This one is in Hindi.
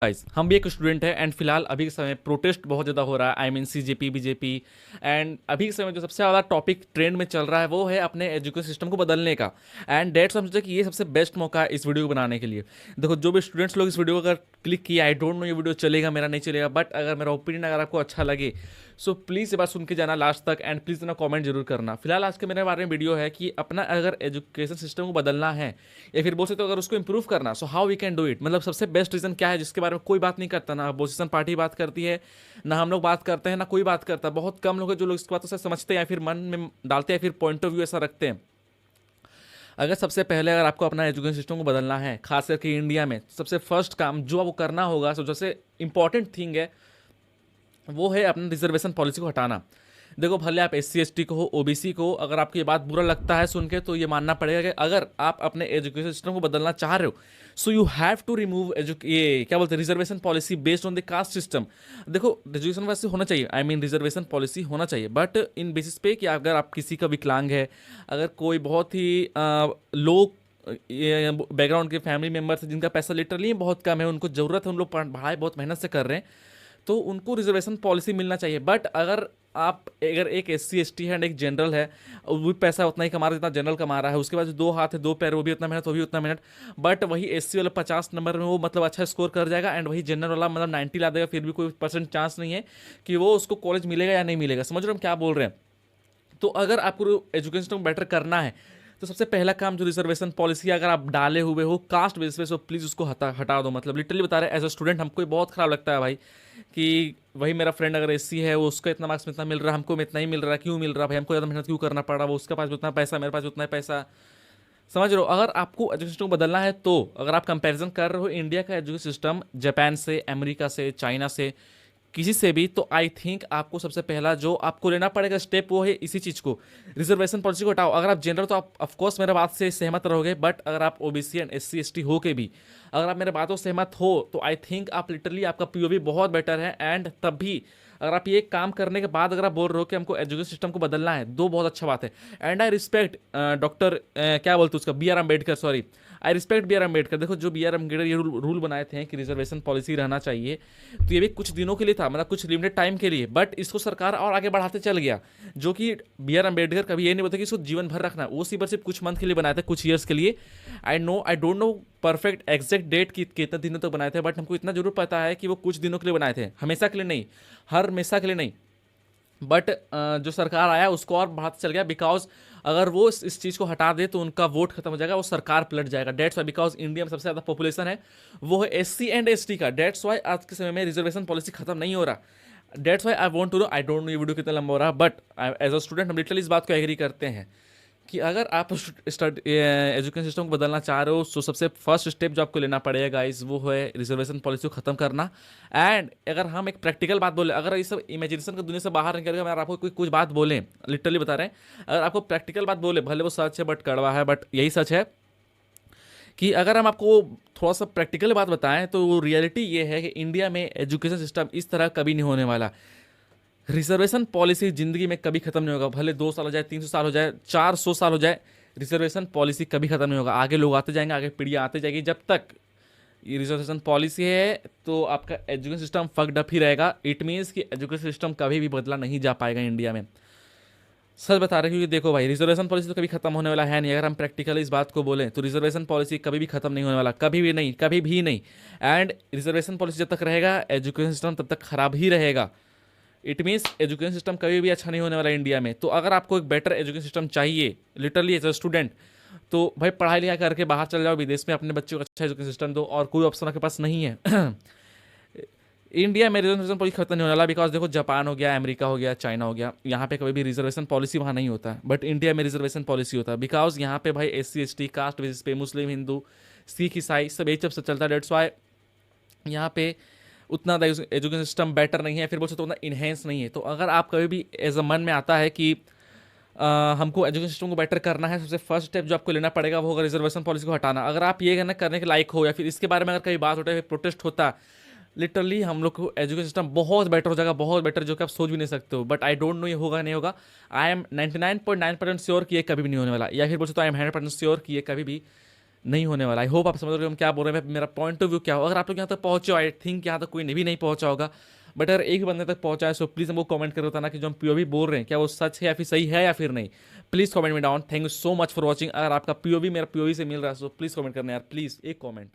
गाइस हम भी एक स्टूडेंट है एंड फिलहाल अभी के समय प्रोटेस्ट बहुत ज़्यादा हो रहा है। I mean CJP BJP and अभी के समय जो सबसे ज़्यादा टॉपिक ट्रेंड में चल रहा है वो है अपने एजुकेशन सिस्टम को बदलने का। एंड डेट्स हम सोचे कि ये सबसे बेस्ट मौका है इस वीडियो को बनाने के लिए। देखो जो भी स्टूडेंट्स लोग इस वीडियो को अगर क्लिक किया, आई डोंट नो ये वीडियो चलेगा मेरा नहीं चलेगा, बट अगर मेरा ओपिनियन अगर आपको अच्छा लगे सो प्लीज़ ये बात सुन के जाना लास्ट तक एंड प्लीज़ ना कमेंट जरूर करना। फिलहाल आज के मेरे बारे में वीडियो है कि अपना अगर एजुकेशन सिस्टम को बदलना है या फिर बोल सकते हो अगर उसको इंप्रूव करना, so how we can do it. मतलब सबसे बेस्ट रीज़न क्या है जिसके बारे में कोई बात नहीं करता, ना अपोजिशन पार्टी बात करती है, ना हम लोग बात करते हैं, ना कोई बात करता। बहुत कम लोग हैं जो लोग इस बातों से समझते हैं या फिर मन में डालते हैं, फिर पॉइंट ऑफ व्यू ऐसा रखते हैं। अगर सबसे पहले अगर आपको अपना एजुकेशन सिस्टम को बदलना है खास करके इंडिया में, तो सबसे फर्स्ट काम जो आपको करना होगा, सबसे इंपॉर्टेंट थिंग है वो है अपना रिजर्वेशन पॉलिसी को हटाना। देखो भले आप एस सी एस टी को हो, ओबीसी को हो, अगर आपको ये बात बुरा लगता है सुन के तो ये मानना पड़ेगा कि अगर आप अपने एजुकेशन सिस्टम को बदलना चाह रहे हो so you have to remove ये क्या बोलते हैं reservation policy based on the caste system. देखो रिजर्वेशन वैसे होना चाहिए, आई मीन रिजर्वेशन पॉलिसी होना चाहिए, बट इन बेसिस पे कि अगर आप किसी का विकलांग है, अगर कोई बहुत ही लो बैकग्राउंड के फैमिली मेम्बर्स हैं जिनका पैसा लिटरली बहुत कम है, उनको ज़रूरत है, उन लोग पढ़ाई बहुत मेहनत से कर रहे हैं, तो उनको रिजर्वेशन पॉलिसी मिलना चाहिए। बट अगर आप अगर एक एस सी एस टी है एंड एक जनरल है, वो भी पैसा उतना ही कमा रहा है जितना जनरल कमा रहा है, उसके बाद जो दो हाथ है दो पैर, वो भी उतना मेहनत, वो भी उतना मेहनत, बट वही एस सी वाला 50 नंबर में वो मतलब अच्छा स्कोर कर जाएगा एंड वही जनरल वाला मतलब 90 ला देगा, फिर भी कोई परसेंट चांस नहीं है कि वो उसको कॉलेज मिलेगा या नहीं मिलेगा। समझ रहे हो हम क्या बोल रहे हैं। तो अगर आपको एजुकेशन सिस्टम बेटर करना है तो सबसे पहला काम जो रिजर्वेशन पॉलिसी अगर आप डाले हुए हो कास्ट बेस पे, सो प्लीज़ उसको हटा दो। मतलब लिटरली बता रहे हैं, एज अ स्टूडेंट हमको बहुत खराब लगता है भाई कि वही मेरा फ्रेंड अगर एससी है, वो उसका इतना मार्क्स में इतना मिल रहा है, हमको में इतना ही मिल रहा है, क्यों मिल रहा है भाई, हमको ज़्यादा मेहनत क्यों करना पड़ रहा है, वो उसके पास भी उतना पैसा, मेरे पास उतना ही पैसा। समझ रहे हो। अगर आपको एजुकेशन सिस्टम को बदलना है तो अगर आप कंपैरिजन कर रहे हो इंडिया का एजुकेशन सिस्टम जापान से, अमेरिका से, चाइना से, किसी से भी, तो आई थिंक आपको सबसे पहला जो आपको लेना पड़ेगा स्टेप वो है इसी चीज़ को, रिजर्वेशन पॉलिसी को हटाओ। अगर आप जनरल तो आप ऑफकोर्स मेरे बात से सहमत रहोगे, बट अगर आप OBC and S C S T हो के भी अगर आप मेरे बातों से सहमत हो तो आई थिंक आप लिटरली आपका पीओवी बहुत बेटर है। एंड तब भी अगर आप ये काम करने के बाद अगर आप बोल रहे हो कि हमको एजुकेशन सिस्टम को बदलना है, दो बहुत अच्छा बात है। एंड आई रिस्पेक्ट डॉक्टर क्या बोलते हैं उसका, B R Ambedkar, sorry I respect B R Ambedkar. देखो जो बी आर अम्बेडकर ये रूल बनाए थे कि रिजर्वेशन पॉलिसी रहना चाहिए, तो ये भी कुछ दिनों के लिए था, मतलब कुछ लिमिटेड टाइम के लिए, बट इसको सरकार और आगे बढ़ाते चल गया। जो कि बी आर अम्बेडकर कभी ये नहीं बोलते कि इसको जीवन भर रखना, वो सिर्फ कुछ मंथ के लिए बनाए थे, कुछ ईयर्स के लिए। I don't know perfect exact date की कितने दिनों तक बनाए थे, बट हमको इतना जरूर पता है कि वो कुछ दिनों के लिए बनाए थे, हमेशा के लिए नहीं, हर हमेशा के लिए नहीं। बट जो सरकार आया उसको और बढ़ाता चल गया, बिकॉज अगर वो इस चीज़ को हटा दे तो उनका वोट खत्म हो जाएगा, वो सरकार पलट जाएगा। डेट्स वाई, बिकॉज इंडिया में सबसे ज़्यादा पॉपुलेशन है वो है S C and S T का, डेट्स वाई आज के समय में रिजर्वेशन पॉलिसी खत्म नहीं हो रहा। That's why I want to know, I don't know ये वीडियो कितना लंबा हो रहा, बट एज अ स्टूडेंट हम लिटरली इस बात को एग्री करते हैं कि अगर आप एजुकेशन सिस्टम को बदलना चाह रहे हो तो सबसे फर्स्ट स्टेप जो आपको लेना पड़ेगा गाइस वो है रिजर्वेशन पॉलिसी को खत्म करना। एंड अगर हम एक प्रैक्टिकल बात बोले, अगर ये सब इमेजिनेशन की दुनिया से बाहर निकल कर आपको कोई कुछ बात बोलें, लिटरली बता रहे हैं, अगर आपको प्रैक्टिकल बात बोले, भले वो सच है बट कड़वा है, बट यही सच है कि अगर हम आपको थोड़ा सा प्रैक्टिकल बात बताएं तो रियलिटी ये है कि इंडिया में एजुकेशन सिस्टम इस तरह कभी नहीं होने वाला। रिजर्वेशन पॉलिसी जिंदगी में कभी खत्म नहीं होगा, भले 2 साल हो जाए, 300 साल हो जाए, 400 साल हो जाए, रिजर्वेशन पॉलिसी कभी खत्म नहीं होगा। आगे लोग आते जाएंगे, आगे पीढ़ियाँ आते जाएगी, जब तक ये रिजर्वेशन पॉलिसी है तो आपका एजुकेशन सिस्टम फक्ड अप ही रहेगा। इट मीन्स कि एजुकेशन सिस्टम कभी भी बदला नहीं जा पाएगा इंडिया में। सच बता रहे, क्योंकि देखो भाई रिजर्वेशन पॉलिसी तो कभी खत्म होने वाला है नहीं। अगर हम प्रैक्टिकली इस बात को बोलें तो रिजर्वेशन पॉलिसी कभी भी खत्म नहीं होने वाला, कभी भी नहीं, कभी भी नहीं। एंड रिजर्वेशन पॉलिसी जब तक रहेगा एजुकेशन सिस्टम तब तक खराब ही रहेगा। इट मीन्स एजुकेशन सिस्टम कभी भी अच्छा नहीं होने वाला इंडिया में। तो अगर आपको एक बेटर एजुकेशन सिस्टम चाहिए लिटरली एज अ स्टूडेंट, तो भाई पढ़ाई लिखाई करके बाहर चल जाओ, विदेश में अपने बच्चों को अच्छा एजुकेशन सिस्टम दो, और कोई ऑप्शन आपके पास नहीं है। इंडिया में रिजर्वेशन पॉलिसी खत्म नहीं होने वाला, बिकॉज देखो जापान हो गया, अमेरिका हो गया, चाइना हो गया, यहाँ पे कभी भी रिजर्वेशन पॉलिसी वहाँ नहीं होता, बट इंडिया में रिजर्वेशन पॉलिसी होता है। बिकॉज यहाँ पे भाई S C S T caste basis पे मुस्लिम, हिंदू, सिख, ईसाई सब एक सब चलता है। डेट्स वाई यहाँ पे उतना एजुकेशन सिस्टम बेटर नहीं है, फिर बोल सकते उतना इन्हेंस नहीं है। तो अगर आप कभी भी एज अ मन में आता है कि हमको एजुकेशन सिस्टम को बेटर करना है, सबसे फर्स्ट स्टेप जो आपको लेना पड़ेगा वो होगा रिजर्वेशन पॉलिसी को हटाना। अगर आप ये करने के लायक हो या फिर इसके बारे में अगर कहीं बात होता है, प्रोटेस्ट होता, लिटरली हम लोग को एजुकेशन सिस्टम बहुत बेटर हो जाएगा, बहुत बेटर, जो कि आप सोच भी नहीं सकते हो। बट आई डोंट नो ये होगा नहीं होगा। आई एम 99.9% श्योर कि ये कभी भी नहीं होने वाला, या फिर बोल सकते आई एम 100% श्योर कि ये कभी भी नहीं होने वाला। आई होप आप समझ रहे हो हम क्या बोल रहे हैं, मेरा पॉइंट ऑफ व्यू क्या हो। अगर आप लोग यहाँ तक पहुंचे हो, आई थिंक यहाँ तक कोई भी नहीं पहुंचा होगा, बट अगर एक भी बंदे तक पहुंचा है सो प्लीज़ हमको कमेंट करके बताना कि जो हम पीओवी बोल रहे हैं क्या वो सच है या फिर सही है या फिर नहीं। प्लीज़ कमेंट में down. Thank you so much for watching. अगर आपका पीओवी मेरा पीओवी से मिल रहा है सो प्लीज़ कमेंट करना यार, प्लीज़ एक कमेंट।